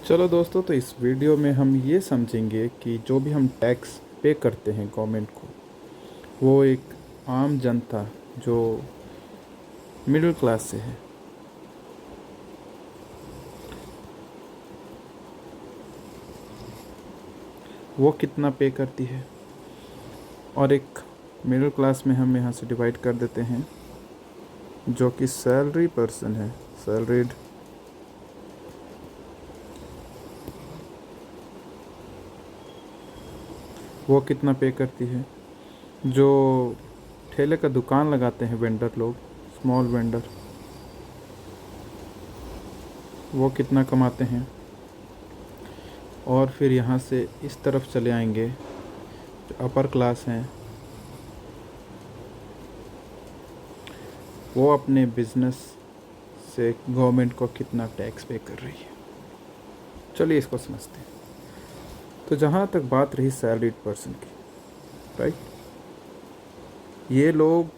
चलो दोस्तों, तो इस वीडियो में हम ये समझेंगे कि जो भी हम टैक्स पे करते हैं गवर्नमेंट को, वो एक आम जनता जो मिडिल क्लास से है, वो कितना पे करती है। और एक मिडिल क्लास में हम यहाँ से डिवाइड कर देते हैं जो कि सैलरी पर्सन है, सैलरीड, वो कितना पे करती है। जो ठेले का दुकान लगाते हैं वेंडर लोग, स्मॉल वेंडर, वो कितना कमाते हैं। और फिर यहाँ से इस तरफ चले आएंगे, जो अपर क्लास हैं, वो अपने बिजनेस से गवर्नमेंट को कितना टैक्स पे कर रही है। चलिए इसको समझते हैं। तो जहाँ तक बात रही सैलरीड पर्सन की, राइट, ये लोग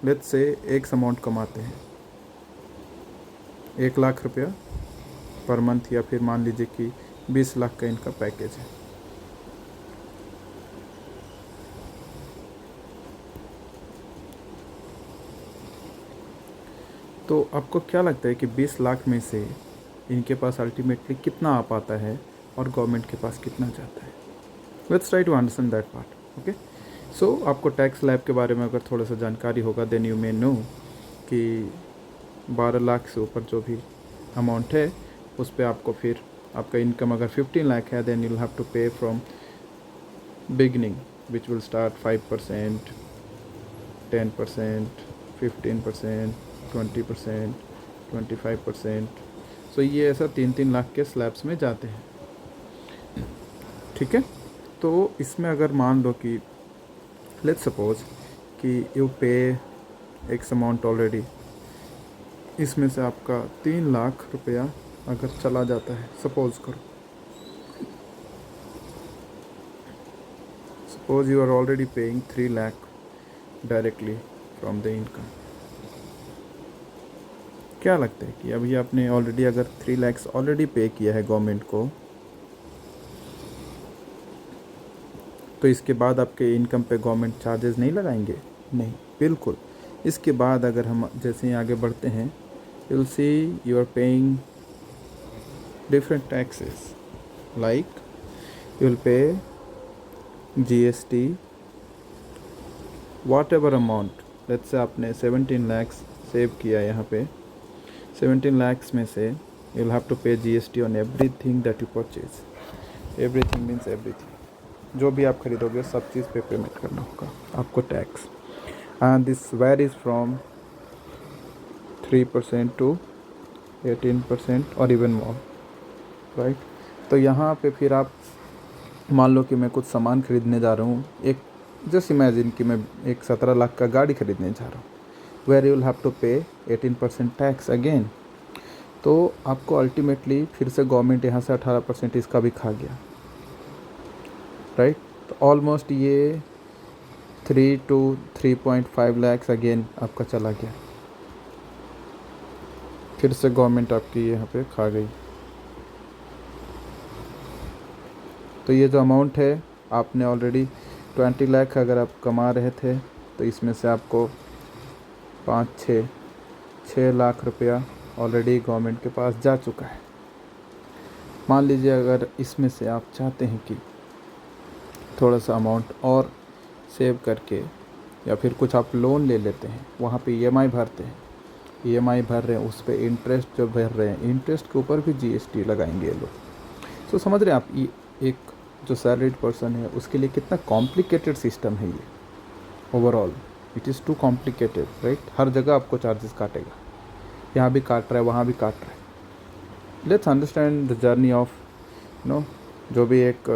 लेट्स से एक अमाउंट कमाते हैं 1 लाख रुपया पर मंथ, या फिर मान लीजिए कि 20 लाख का इनका पैकेज है। तो आपको क्या लगता है कि 20 लाख में से इनके पास अल्टीमेटली कितना आ पाता है और गवर्नमेंट के पास कितना जाता है। Let's try to understand that part. Okay, so आपको टैक्स स्लैब के बारे में अगर थोड़ा सा जानकारी होगा, देन यू मे नो कि 12 लाख से ऊपर जो भी अमाउंट है उस पर आपको फिर आपका इनकम अगर 15 लाख है, then you will have to pay from beginning, which will start 5%, 10%, 15%, 20%, 25%। So ये ऐसा 3-3 लाख के स्लैब्स में जाते हैं। ठीक है, तो इसमें अगर मान लो कि लेट्स सपोज कि यू पे एक्स अमाउंट ऑलरेडी, इसमें से आपका 3 लाख रुपया अगर चला जाता है, सपोज करो, suppose you are already paying 3 lakh directly from the income. क्या लगता है कि अभी आपने ऑलरेडी अगर 3 लाख ऑलरेडी पे किया है गवर्नमेंट को, तो इसके बाद आपके इनकम पे गवर्नमेंट चार्जेस नहीं लगाएंगे? नहीं, बिल्कुल। इसके बाद अगर हम जैसे ही आगे बढ़ते हैं, you will see you are paying different taxes, like you will pay GST, whatever amount. Let's say आपने 17 लाख सेव किया यहाँ पे, 17 लाख में से यू विल हैव टू पे GST on everything that you purchase. Everything means everything, जो भी आप खरीदोगे सब चीज़ पे पेमेंट करना होगा आपको tax. And this varies from 3% to 18% और इवन मोर, राइट। तो यहाँ पे फिर आप मान लो कि मैं कुछ सामान खरीदने जा रहा हूँ, एक जस्ट इमेजिन कि मैं एक 17 लाख का गाड़ी खरीदने जा रहा हूँ, where you will have to pay 18% tax again. तो आपको अल्टीमेटली फिर से गवर्नमेंट यहाँ से 18% इसका भी खा गया, राइट। तो ऑलमोस्ट ये 3 to 3.5 लाख अगेन आपका चला गया, फिर से गवर्नमेंट आपकी यहाँ पे खा गई। तो ये जो अमाउंट है, आपने ऑलरेडी 20 लाख अगर आप कमा रहे थे, तो इसमें से आपको 5-6 लाख रुपया ऑलरेडी गवर्नमेंट के पास जा चुका है। मान लीजिए अगर इसमें से आप चाहते हैं कि थोड़ा सा अमाउंट और सेव करके, या फिर कुछ आप लोन ले लेते हैं, वहाँ पे EMI भरते हैं, EMI भर रहे हैं, उस पर इंटरेस्ट जो भर रहे हैं, इंटरेस्ट के ऊपर भी GST लगाएंगे ये लोग। तो समझ रहे हैं आप, ये एक जो सैलरीड पर्सन है उसके लिए कितना कॉम्प्लिकेटेड सिस्टम है ये। Overall it is too complicated, right. हर जगह आपको चार्जेस काटेगा, यहाँ भी काट रहा है, वहाँ भी काट रहा है। Let's understand the journey of जो भी एक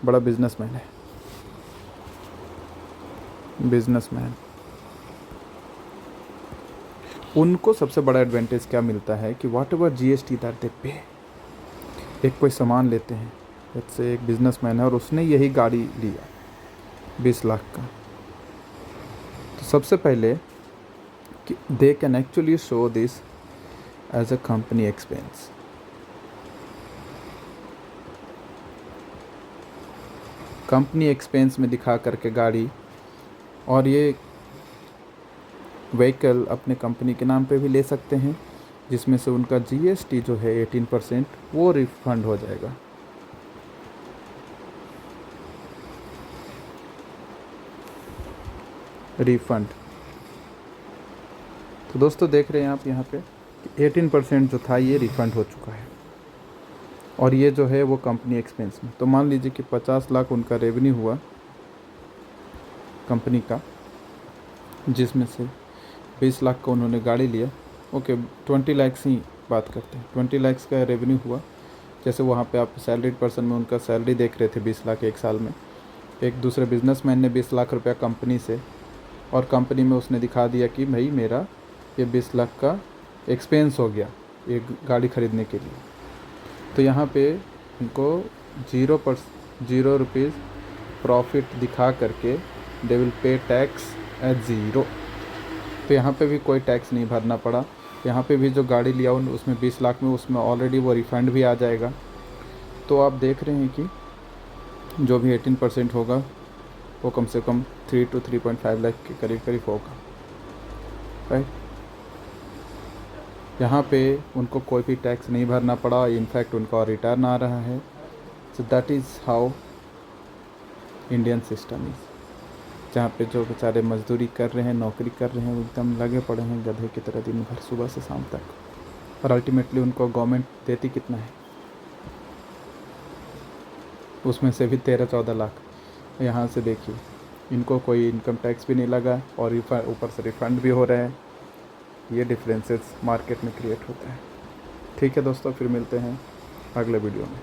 बड़ा बिजनेसमैन, उनको सबसे बड़ा एडवांटेज क्या मिलता है कि what ever GST that they पे, एक कोई सामान लेते हैं, जैसे एक बिजनेसमैन है और उसने यही गाड़ी लिया 20 लाख का, तो सबसे पहले कि they can actually show this as a company expense, company expense में दिखा करके गाड़ी, और ये व्हीकल अपने कंपनी के नाम पे भी ले सकते हैं, जिसमें से उनका जीएसटी जो है 18% वो रिफंड हो जाएगा। रिफंड। तो दोस्तों देख रहे हैं आप यहाँ पे 18% जो था ये रिफ़ंड हो चुका है, और ये जो है वो कंपनी एक्सपेंस में। तो मान लीजिए कि 50 लाख उनका रेवेन्यू हुआ कंपनी का, जिसमें से 20 लाख का उन्होंने गाड़ी लिया। ओके, 20 लाख ही बात करते हैं। 20 लाख का रेवेन्यू हुआ। जैसे वहाँ पे आप सैलरीड पर्सन में उनका सैलरी देख रहे थे 20 लाख एक साल में। एक दूसरे बिजनेसमैन ने 20 लाख रुपया कंपनी से, और कंपनी में उसने दिखा दिया कि भाई मेरा ये 20 लाख का एक्सपेंस हो गया एक गाड़ी ख़रीदने के लिए। तो यहाँ पे उनको 0 रुपीज़ प्रॉफिट दिखा करके they will pay tax at 0। तो यहाँ पे भी कोई टैक्स नहीं भरना पड़ा। यहाँ पे भी जो गाड़ी लिया उसमें 20 लाख में उसमें ऑलरेडी वो रिफ़ंड भी आ जाएगा। तो आप देख रहे हैं कि जो भी 18% होगा वो कम से कम 3 to 3.5 लाख के करीब होगा, राइट। यहाँ पे उनको कोई भी टैक्स नहीं भरना पड़ा, इनफैक्ट उनका रिटर्न आ रहा है। So that is how Indian system is, जहाँ पे जो बेचारे मजदूरी कर रहे हैं, नौकरी कर रहे हैं, वो एकदम लगे पड़े हैं गधे की तरह दिन भर सुबह से शाम तक, और अल्टीमेटली उनको गवर्नमेंट देती कितना है, उसमें से भी 13-14 लाख। यहाँ से देखिए इनको कोई इनकम टैक्स भी नहीं लगा, और ऊपर से रिफ़ंड भी हो रहे हैं। ये डिफरेंसेस मार्केट में क्रिएट होता है। ठीक है दोस्तों, फिर मिलते हैं अगले वीडियो में।